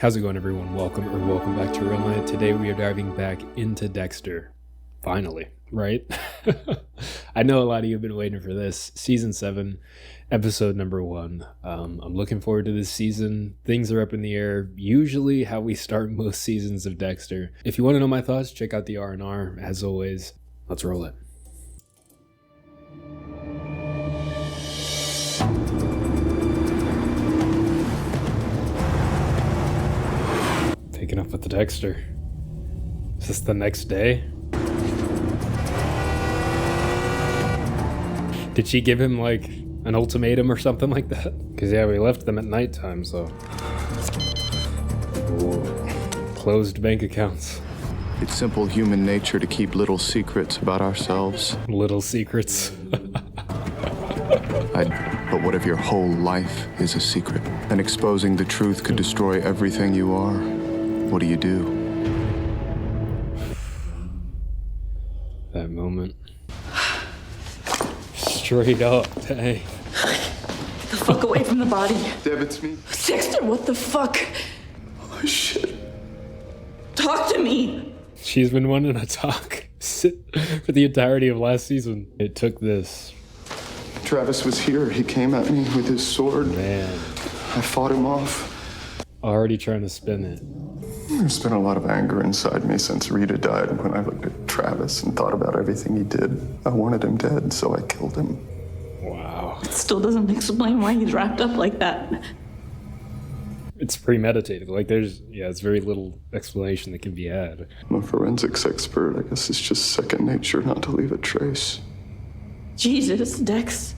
How's it going, everyone? Welcome back to Real Life. Today we are diving back into Dexter. Finally, right? I know a lot of you have been waiting for this. Season 7, episode number 1. I'm looking forward to this season. Things are up in the air. Usually how we start most seasons of Dexter. If you want to know my thoughts, check out the R&R. As always, let's roll it. Picking up with the Dexter. Is this the next day? Did she give him like an ultimatum or something like that? Because yeah, we left them at nighttime, so. Whoa. Closed bank accounts. It's simple human nature to keep little secrets about ourselves. Little secrets. But what if your whole life is a secret? And exposing the truth could destroy everything you are. What do you do? That moment. Straight up, dang. The fuck away from the body. Deb, it's me. Dexter, what the fuck? Oh, shit. Talk to me. She's been wanting to talk for the entirety of last season. It took this. Travis was here. He came at me with his sword. Man. I fought him off. Already trying to spin it. There's been a lot of anger inside me since Rita died. When I looked at Travis and thought about everything he did, I wanted him dead, so I killed him. Wow. It still doesn't explain why he's wrapped up like that. It's premeditated. Like there's very little explanation that can be had. I'm a forensics expert. I guess it's just second nature not to leave a trace. Jesus, Dex.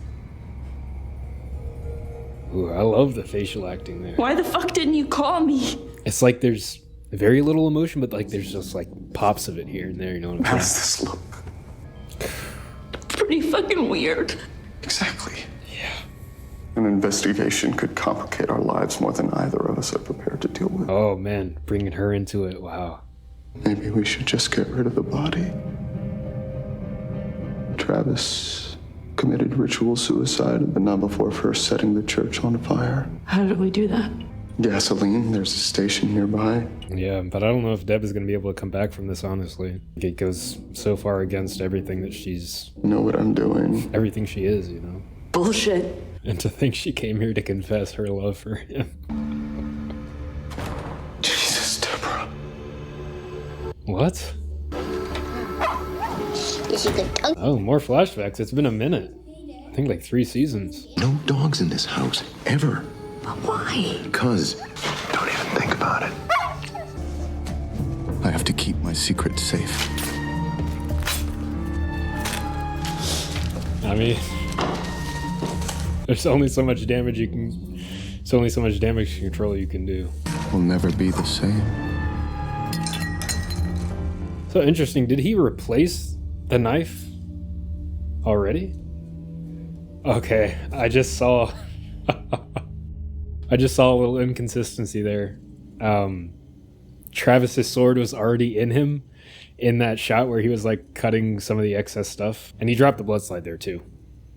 Ooh, I love the facial acting there. Why the fuck didn't you call me? It's like there's very little emotion, but like there's just like pops of it here and there, you know what I'm How saying? does this look? Pretty fucking weird. Exactly. Yeah. An investigation could complicate our lives more than either of us are prepared to deal with. Oh man, bringing her into it, wow. Maybe we should just get rid of the body. Travis committed ritual suicide, but not before first setting the church on fire. How did we do that? Gasoline, there's a station nearby. Yeah, but I don't know if Deb is going to be able to come back from this, honestly. It goes so far against everything that Know what I'm doing. everything she is, you know? Bullshit. And to think she came here to confess her love for him. Jesus, Deborah. What? Oh, more flashbacks. It's been a minute. I think like 3 seasons. No dogs in this house, ever. But why? Because don't even think about it. I have to keep my secret safe. I mean, there's only so much damage control you can do. We'll never be the same. So interesting. Did he replace the knife already? Okay, I just saw a little inconsistency there. Travis's sword was already in him in that shot where he was like cutting some of the excess stuff, and he dropped the blood slide there too.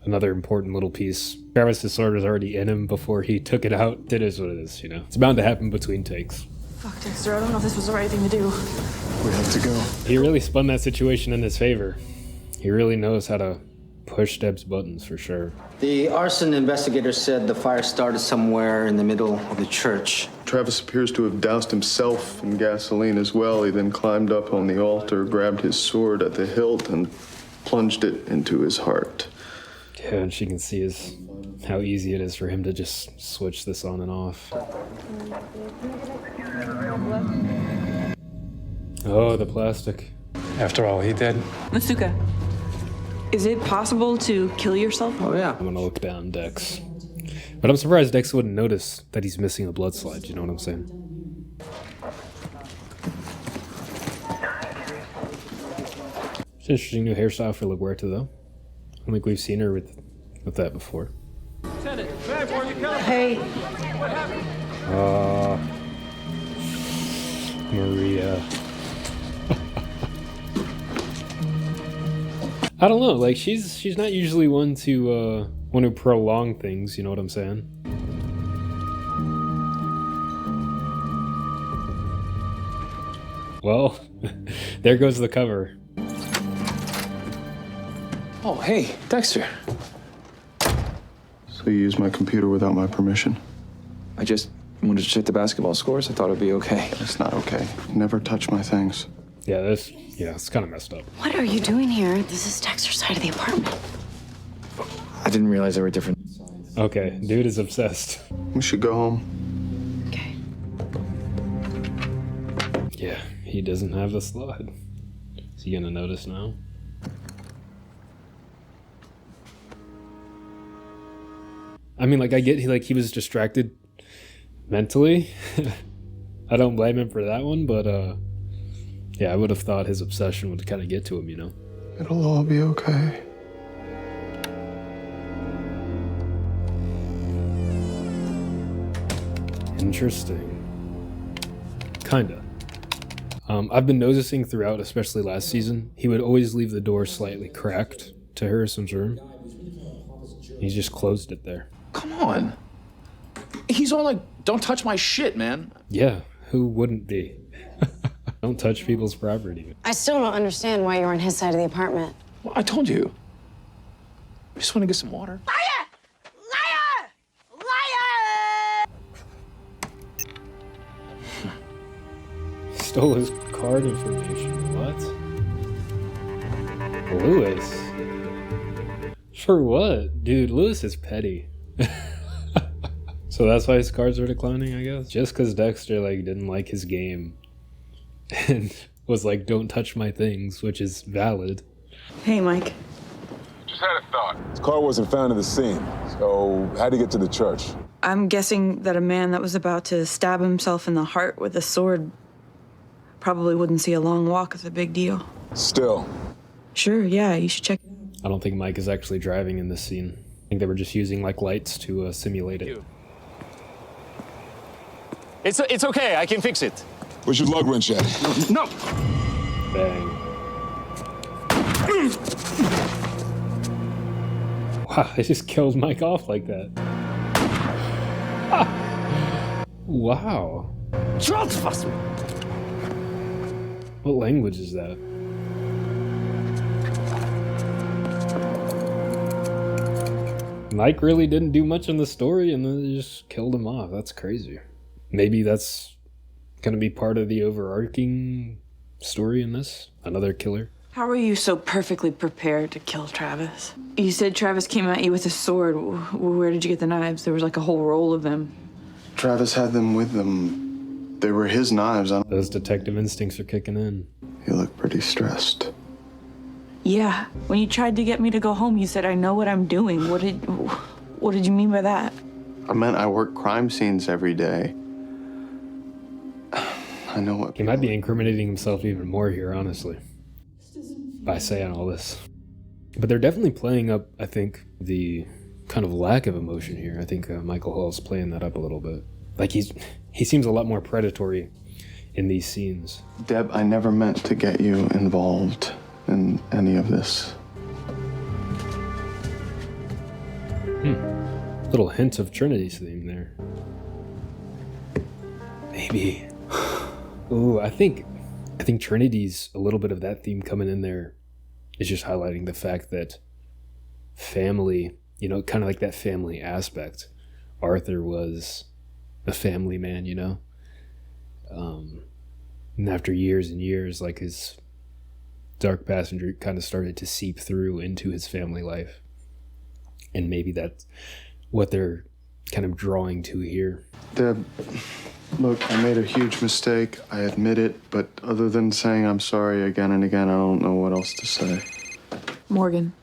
Another important little piece. Travis's sword was already in him before he took it out. It is what it is, you know. It's bound to happen between takes. Fuck, Dexter, I don't know if this was the right thing to do. We have to go. He really spun that situation in his favor. He really knows how to push Deb's buttons for sure. The arson investigator said the fire started somewhere in the middle of the church. Travis appears to have doused himself in gasoline as well. He then climbed up on the altar, grabbed his sword at the hilt, and plunged it into his heart. Yeah, and she can see how easy it is for him to just switch this on and off. Oh, the plastic. After all he did. Masuka, is it possible to kill yourself? Oh, yeah. I'm gonna look down Dex. But I'm surprised Dex wouldn't notice that he's missing a blood slide, you know what I'm saying? It's an interesting new hairstyle for LaGuerta, though. I don't think we've seen her with that before. Hey, Maria. I don't know, like she's not usually one to prolong things, you know what I'm saying? Well, there goes the cover. Oh, hey, Dexter. So you used my computer without my permission? I just wanted to check the basketball scores. I thought it'd be okay. It's not okay. Never touch my things. Yeah, it's kind of messed up. What are you doing here? This is Dexter's side of the apartment. I didn't realize there were different. Okay, dude is obsessed. We should go home. Okay. Yeah, he doesn't have the slide. Is he gonna notice now? I mean, like, I get he was distracted mentally. I don't blame him for that one, but yeah, I would have thought his obsession would kind of get to him, you know? It'll all be okay. Interesting. Kinda. I've been noticing throughout, especially last season, he would always leave the door slightly cracked to Harrison's room. He just closed it there. Come on. He's all like, don't touch my shit, man. Yeah, who wouldn't be? Don't touch people's property. I still don't understand why you're on his side of the apartment. Well, I told you. I just want to get some water. Stole his card information. What? Lewis? For what? Dude, Lewis is petty. So that's why his cards are declining, I guess? Just because Dexter, like, didn't like his game and was like, don't touch my things, which is valid. Hey, Mike. Just had a thought. His car wasn't found at the scene, so how'd he get to the church? I'm guessing that a man that was about to stab himself in the heart with a sword probably wouldn't see a long walk as a big deal. Still. Sure, yeah, you should check it out. I don't think Mike is actually driving in this scene. I think they were just using, like, lights to simulate it. It's okay. I can fix it. Where's your lug wrench at? No. Bang. Wow, they just killed Mike off like that. Wow. What language is that? Mike really didn't do much in the story and then they just killed him off. That's crazy. Maybe that's gonna be part of the overarching story in this? Another killer? How are you so perfectly prepared to kill Travis? You said Travis came at you with a sword. Where did you get the knives? There was like a whole roll of them. Travis had them with them. They were his knives. Those detective instincts are kicking in. You look pretty stressed. Yeah, when you tried to get me to go home, you said, I know what I'm doing. What did you mean by that? I meant I work crime scenes every day. I know what He might be incriminating himself even more here, honestly, by saying all this. But they're definitely playing up, I think, the kind of lack of emotion here. I think Michael Hall's playing that up a little bit. Like, he seems a lot more predatory in these scenes. Deb, I never meant to get you involved in any of this. Little hint of Trinity's theme there. Maybe. Ooh, I think Trinity's a little bit of that theme coming in there is just highlighting the fact that family, you know, kind of like that family aspect. Arthur was a family man, you know? And after years and years, like, his dark passenger kind of started to seep through into his family life. And maybe that's what they're kind of drawing to here. Deb, look, I made a huge mistake. I admit it, but other than saying I'm sorry again and again, I don't know what else to say. Morgan.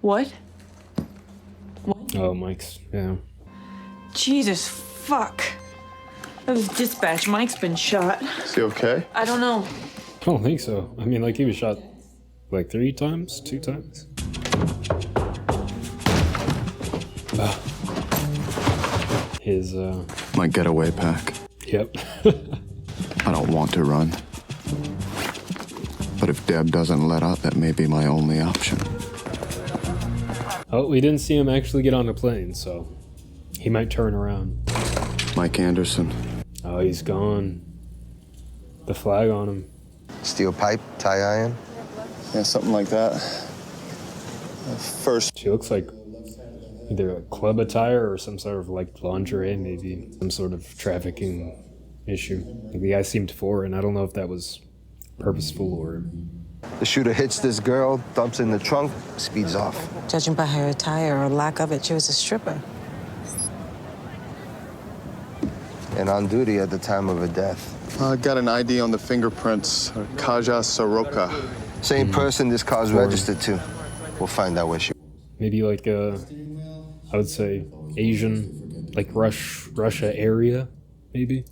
What? Oh, Mike's, yeah. Jesus, fuck. That was dispatch. Mike's been shot. Is he okay? I don't know. I don't think so. I mean, like, he was shot like 3 times, 2 times. His, My getaway pack. Yep. I don't want to run. But if Deb doesn't let up, that may be my only option. Oh, we didn't see him actually get on the plane, so he might turn around. Mike Anderson. Oh, he's gone. The flag on him. Steel pipe, tie iron? Yeah, something like that. First, She looks like either a club attire or some sort of like lingerie, maybe some sort of trafficking issue. Like the guy seemed foreign. I don't know if that was purposeful or. The shooter hits this girl, dumps in the trunk, speeds off. Judging by her attire or lack of it, she was a stripper. And on duty at the time of her death. I got an ID on the fingerprints. Kaja Soroka. Same person this car's registered to. We'll find out where she. Maybe like I would say Asian, like Russia area, maybe.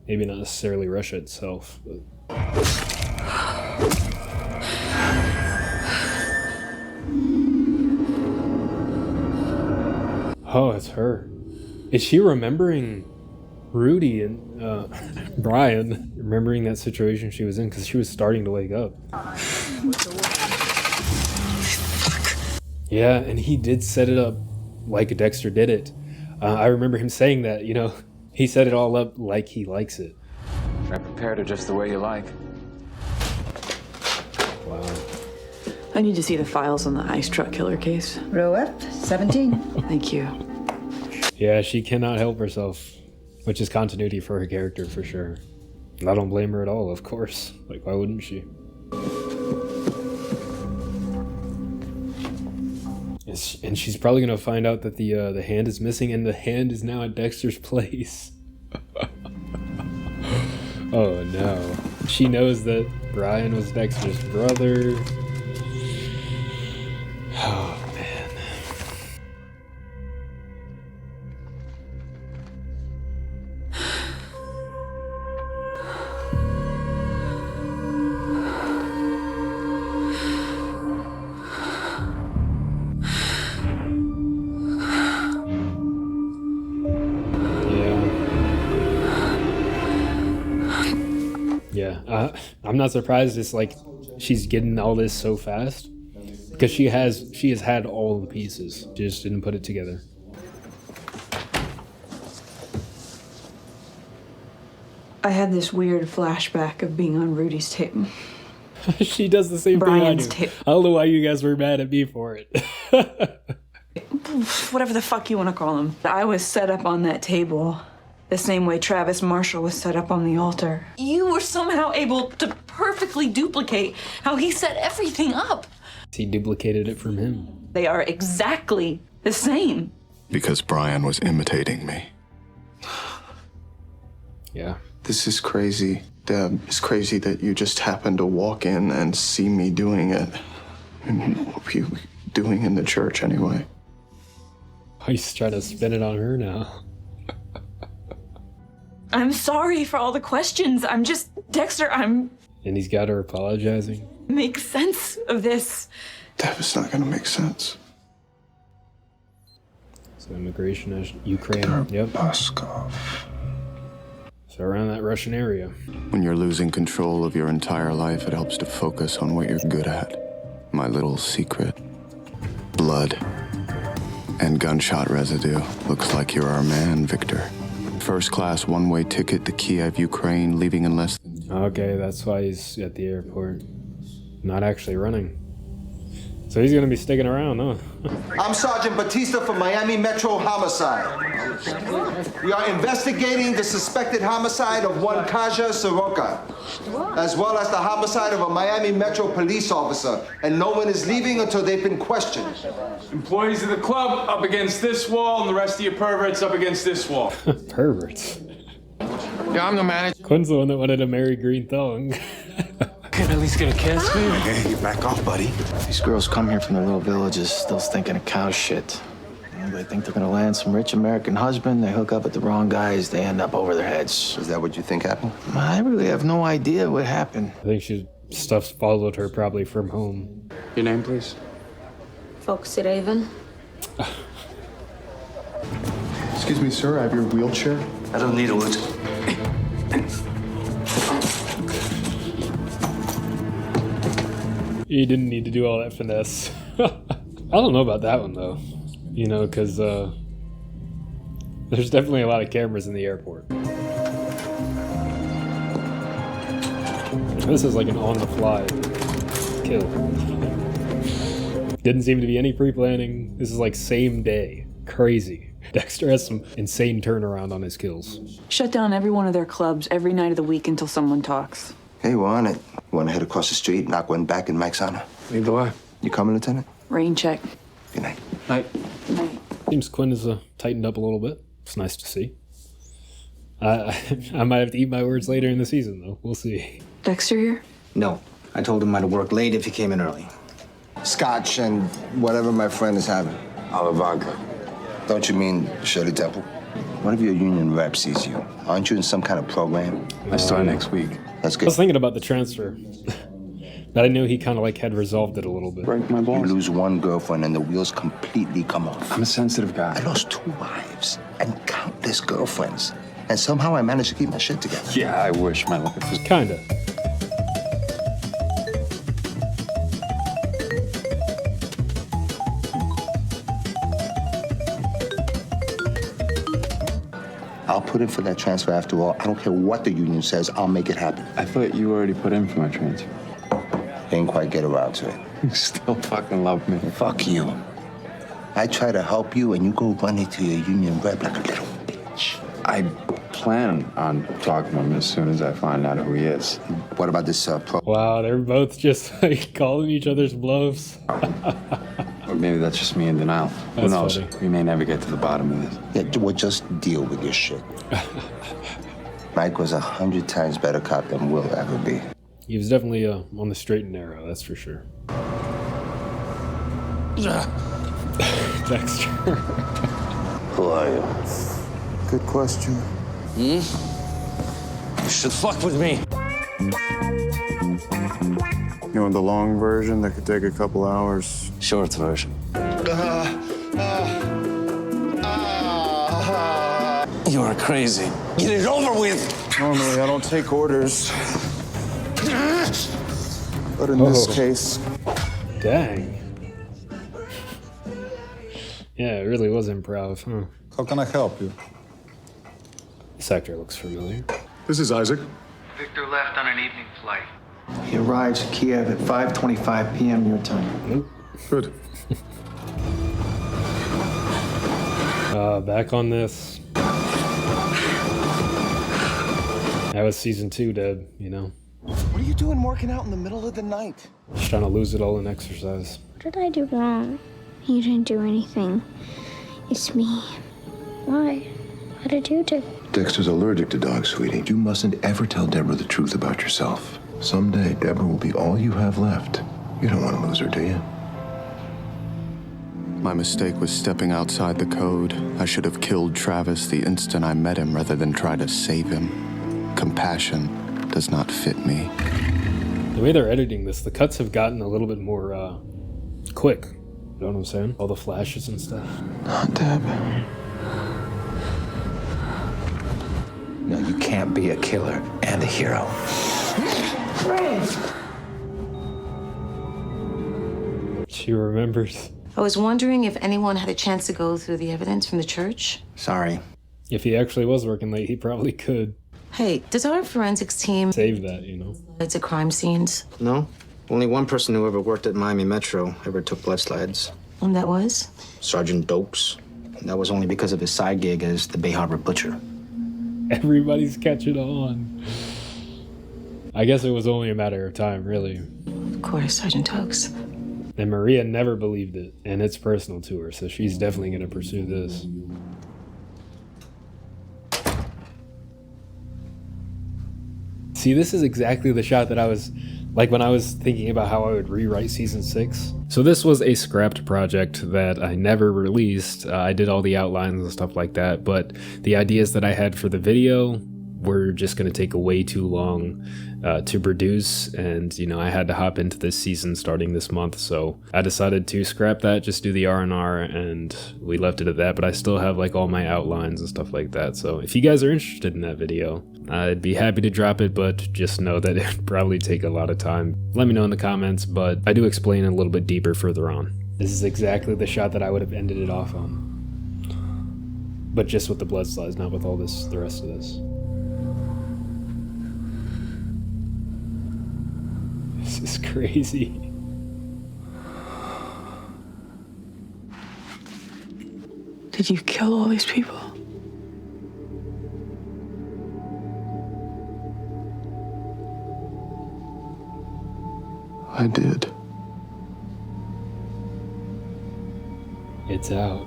Maybe not necessarily Russia itself, but. Oh, it's her. Is she remembering Rudy and Brian, remembering that situation she was in? Because she was starting to wake up. Yeah, and he did set it up like Dexter did it. I remember him saying that, you know, he set it all up like he likes it. I prepared her just the way you like. Wow. I need to see the files on the ice truck killer case. Row F, 17. Thank you. Yeah, she cannot help herself, which is continuity for her character for sure. And I don't blame her at all, of course. Like, why wouldn't she? And she's probably gonna find out that the hand is missing, and the hand is now at Dexter's place. Oh no. She knows that Brian was Dexter's brother. Oh man. Yeah, I'm not surprised. It's like she's getting all this so fast because she has had all the pieces, just didn't put it together. I had this weird flashback of being on Rudy's tape. She does the same Brian's thing I do. tape. I don't know why you guys were mad at me for it. Whatever the fuck you want to call him. I was set up on that table the same way Travis Marshall was set up on the altar. You were somehow able to perfectly duplicate how he set everything up. He duplicated it from him. They are exactly the same. because Brian was imitating me. Yeah. This is crazy, Deb. It's crazy that you just happened to walk in and see me doing it. And what were you doing in the church anyway? He's trying to spin it on her now. I'm sorry for all the questions. I'm just, Dexter, And he's got her apologizing. make sense of this. Deb, it's not gonna make sense. So immigration is Ukraine. Yep. So around that Russian area. When you're losing control of your entire life, it helps to focus on what you're good at. My little secret. Blood and gunshot residue. Looks like you're our man, Victor. First class one-way ticket to Kiev, Ukraine, leaving in less than... Okay, that's why he's at the airport. Not actually running. So he's gonna be sticking around, huh? I'm Sergeant Batista from Miami Metro Homicide. We are investigating the suspected homicide of one Kaja Soroka, as well as the homicide of a Miami Metro police officer, and no one is leaving until they've been questioned. Employees of the club up against this wall, and the rest of you perverts up against this wall. Perverts. Yeah, I'm the manager. Quinn's the one that wanted to marry Green Thong. Can I at least get a kiss, baby? Hey, you back off, buddy. These girls come here from their little villages still thinking of cow shit. And they think they're gonna land some rich American husband, they hook up with the wrong guys, they end up over their heads. Is that what you think happened? I really have no idea what happened. I think stuff followed her probably from home. Your name, please? Foxy Raven. Excuse me, sir, I have your wheelchair. I don't need a wood. He didn't need to do all that finesse. I don't know about that one though. You know, because there's definitely a lot of cameras in the airport. This is like an on-the-fly kill. Didn't seem to be any pre-planning. This is like same day. Crazy. Dexter has some insane turnaround on his kills. Shut down every one of their clubs every night of the week until someone talks. Hey, we're on it. Want to head across the street, knock one back in Mike's honor? Lead the way. You coming, Lieutenant? Rain check. Good night. Night. Night. Seems Quinn has tightened up a little bit. It's nice to see. I might have to eat my words later in the season, though. We'll see. Dexter here? No. I told him I'd work late if he came in early. Scotch and whatever my friend is having. Vodka. Don't you mean Shirley Temple? What if your union rep sees you? Aren't you in some kind of program? I start next week. That's I good. was thinking about the transfer. But I knew he kind of like had resolved it a little bit. Break my You balls. lose one girlfriend and the wheels completely come off. I'm a sensitive guy. I lost 2 wives and countless girlfriends. And somehow I managed to keep my shit together. Yeah, I wish my luck was. Kinda. I'll put in for that transfer after all. I don't care what the union says. I'll make it happen. I thought you already put in for my transfer. Didn't quite get around to it. You still fucking love me. Fuck you. I try to help you and you go run into your union rep like a little bitch. I plan on talking to him as soon as I find out who he is. What about this pro? Wow, they're both just like calling each other's bluffs. Or maybe that's just me in denial. Who That's knows? funny. We may never get to the bottom of this. Yeah, well, just deal with your shit. Mike was 100 times better cop than we'll ever be. He was definitely on the straight and narrow, that's for sure. Dexter. Who are you? Good question. You should fuck with me. You want the long version that could take a couple hours? Short version. You are crazy. Get it over with. Normally, I don't take orders. But in this case... Dang. Yeah, it really was improv, huh? How can I help you? This actor looks familiar. This is Isaac. Victor left on an evening flight. He arrives in Kiev at 5:25 p.m. your time. Good. Back on this. That was season 2, Deb, you know? What are you doing working out in the middle of the night? Just trying to lose it all in exercise. What did I do wrong? You didn't do anything. It's me. Why? What did you do? Dexter's allergic to dogs, sweetie. You mustn't ever tell Deborah the truth about yourself. Someday, Deborah will be all you have left. You don't want to lose her, do you? My mistake was stepping outside the code. I should have killed Travis the instant I met him rather than try to save him. Compassion does not fit me. The way they're editing this, the cuts have gotten a little bit more quick. You know what I'm saying? All the flashes and stuff. Not Deb. No, you can't be a killer and a hero. She remembers. I was wondering if anyone had a chance to go through the evidence from the church. Sorry. If he actually was working late, he probably could Hey, does our forensics team save that, you know? it's at crime scenes? No. Only one person who ever worked at Miami Metro ever took blood slides. And that was? Sergeant Dokes. And that was only because of his side gig as the Bay Harbor Butcher. Everybody's catching on. I guess it was only a matter of time, really. Of course, Sergeant Dokes. And Maria never believed it, and it's personal to her, so she's definitely going to pursue this. See, this is exactly the shot that I was, like when I was thinking about how I would rewrite season 6. So this was a scrapped project that I never released. I did all the outlines and stuff like that, but the ideas that I had for the video were just going to take way too long to produce, and you know, I had to hop into this season starting this month, so I decided to scrap that, just do the R&R, and we left it at that. But I still have like all my outlines and stuff like that, so if you guys are interested in that video, I'd be happy to drop it, but just know that it'd probably take a lot of time. Let me know in the comments, but I do explain it a little bit deeper further on. This is exactly the shot that I would have ended it off on, but just with the blood slides, not with all this, the rest of this. This is crazy. Did you kill all these people? I did. It's out.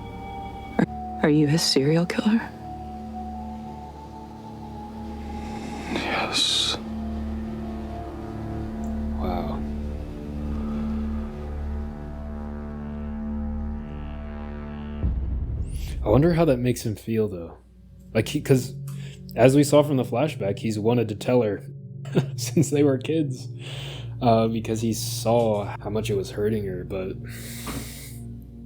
Are you a serial killer? Yes. Wow. I wonder how that makes him feel, though. Like, because as we saw from the flashback, he's wanted to tell her since they were kids, because he saw how much it was hurting her. But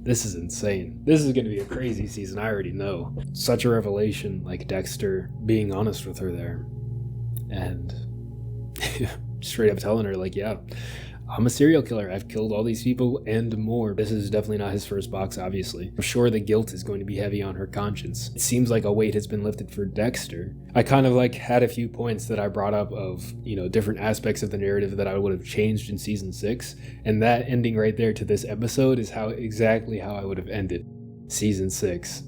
this is insane. This is going to be a crazy season. I already know. Such a revelation, like Dexter being honest with her there, and straight up telling her, like, yeah, I'm a serial killer. I've killed all these people and more. This is definitely not his first box, obviously. I'm sure the guilt is going to be heavy on her conscience. It seems like a weight has been lifted for Dexter. I kind of like had a few points that I brought up of, you know, different aspects of the narrative that I would have changed in season 6. And that ending right there to this episode is exactly how I would have ended season 6.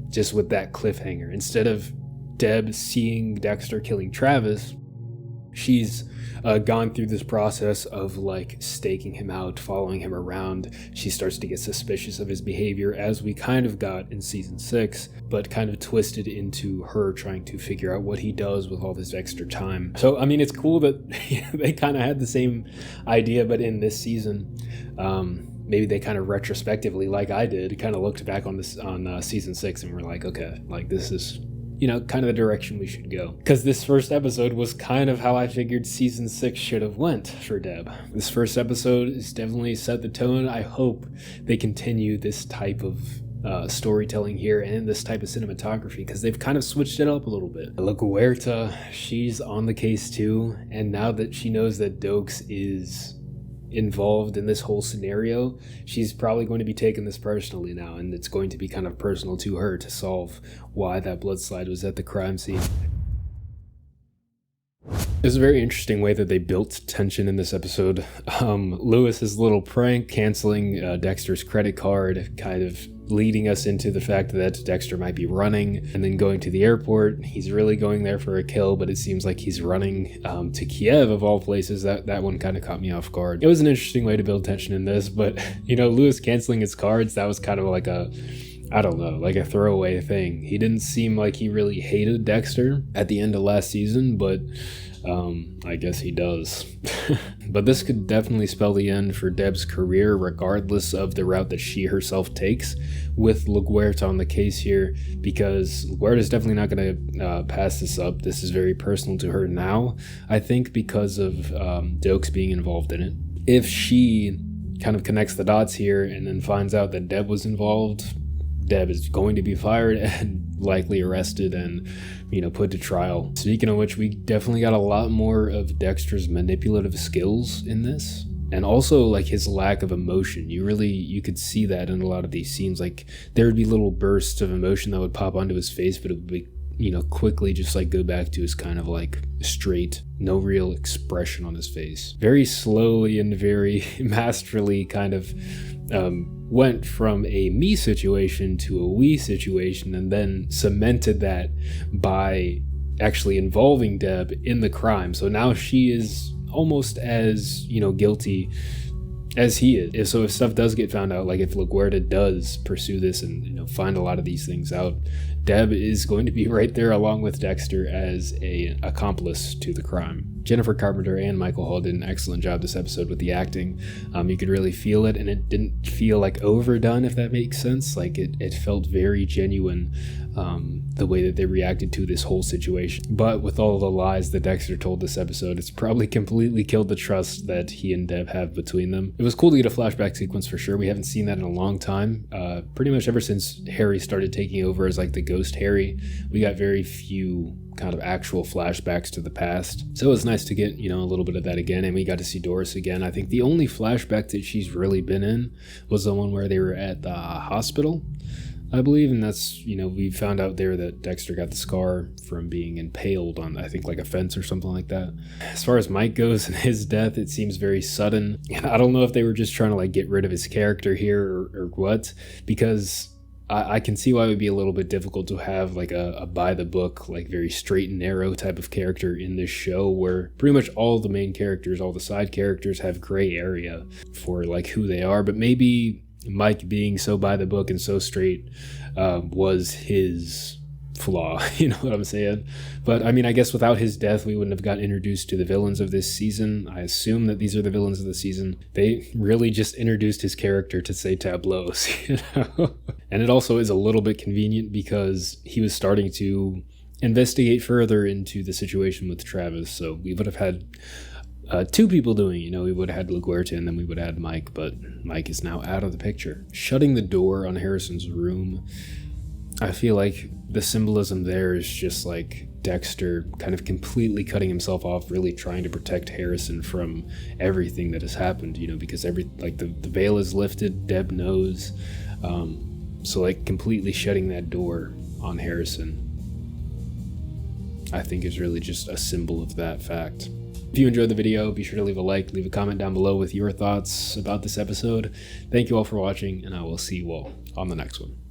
Just with that cliffhanger. Instead of Deb seeing Dexter killing Travis, she's gone through this process of like staking him out, following him around. She starts to get suspicious of his behavior, as we kind of got in season 6, but kind of twisted into her trying to figure out what he does with all this extra time. So I mean, it's cool that they kind of had the same idea, but in this season, maybe they kind of retrospectively, like I did, kind of looked back on this on season 6 and were like, okay, like this is, you know, kind of the direction we should go. Because this first episode was kind of how I figured season 6 should have went for Deb. This first episode has definitely set the tone. I hope they continue this type of storytelling here and this type of cinematography, because they've kind of switched it up a little bit. La Guerta, she's on the case too, and now that she knows that Dokes is involved in this whole scenario, she's probably going to be taking this personally now, and it's going to be kind of personal to her to solve why that blood slide was at the crime scene. It's a very interesting way that they built tension in this episode. Lewis's little prank, canceling Dexter's credit card, kind of leading us into the fact that Dexter might be running, and then going to the airport. He's really going there for a kill, but it seems like he's running to Kiev, of all places. That one kind of caught me off guard. It was an interesting way to build tension in this, but, you know, Lewis canceling his cards, that was kind of like a, I don't know, like a throwaway thing. He didn't seem like he really hated Dexter at the end of last season, but I guess he does. But this could definitely spell the end for Deb's career, regardless of the route that she herself takes with La Guerta on the case here, because La Guerta is definitely not going to pass this up. This is very personal to her now, I think, because of Dokes being involved in it. If she kind of connects the dots here and then finds out that Deb was involved, Deb is going to be fired and likely arrested and, you know, put to trial. Speaking of which, we definitely got a lot more of Dexter's manipulative skills in this, and also like his lack of emotion. You could see that in a lot of these scenes. Like there would be little bursts of emotion that would pop onto his face, but it would be, you know, quickly just like go back to his kind of like straight, no real expression on his face. Very slowly and very masterfully kind of went from a me situation to a we situation, and then cemented that by actually involving Deb in the crime. So now she is almost as, you know, guilty as he is. So if stuff does get found out, like if La Guerta does pursue this and, you know, find a lot of these things out, Deb is going to be right there along with Dexter as an accomplice to the crime. Jennifer Carpenter and Michael Hall did an excellent job this episode with the acting. You could really feel it, and it didn't feel like overdone, if that makes sense. Like it felt very genuine, the way that they reacted to this whole situation. But with all the lies that Dexter told this episode, it's probably completely killed the trust that he and Deb have between them. It was cool to get a flashback sequence for sure. We haven't seen that in a long time. Pretty much ever since Harry started taking over as like the ghost Harry, we got very few kind of actual flashbacks to the past. So it was nice to get, you know, a little bit of that again, and we got to see Doris again. I think the only flashback that she's really been in was the one where they were at the hospital. I believe, and that's, you know, we found out there that Dexter got the scar from being impaled on, I think, like a fence or something like that. As far as Mike goes and his death, it seems very sudden. And I don't know if they were just trying to like get rid of his character here or what, because I can see why it would be a little bit difficult to have like a by the book, like very straight and narrow type of character in this show, where pretty much all the main characters, all the side characters have gray area for like who they are. But maybe Mike being so by the book and so straight was his flaw, you know what I'm saying? But I mean, I guess without his death, we wouldn't have gotten introduced to the villains of this season. I assume that these are the villains of the season. They really just introduced his character to say tableaus, you know? And it also is a little bit convenient because he was starting to investigate further into the situation with Travis. So we would have had two people doing, you know, we would have had LaGuerta and then we would have had Mike, but Mike is now out of the picture. Shutting the door on Harrison's room, I feel like the symbolism there is just like Dexter kind of completely cutting himself off, really trying to protect Harrison from everything that has happened, you know, because the veil is lifted, Deb knows. So like completely shutting that door on Harrison, I think is really just a symbol of that fact. If you enjoyed the video, be sure to leave a like, leave a comment down below with your thoughts about this episode. Thank you all for watching, and I will see you all on the next one.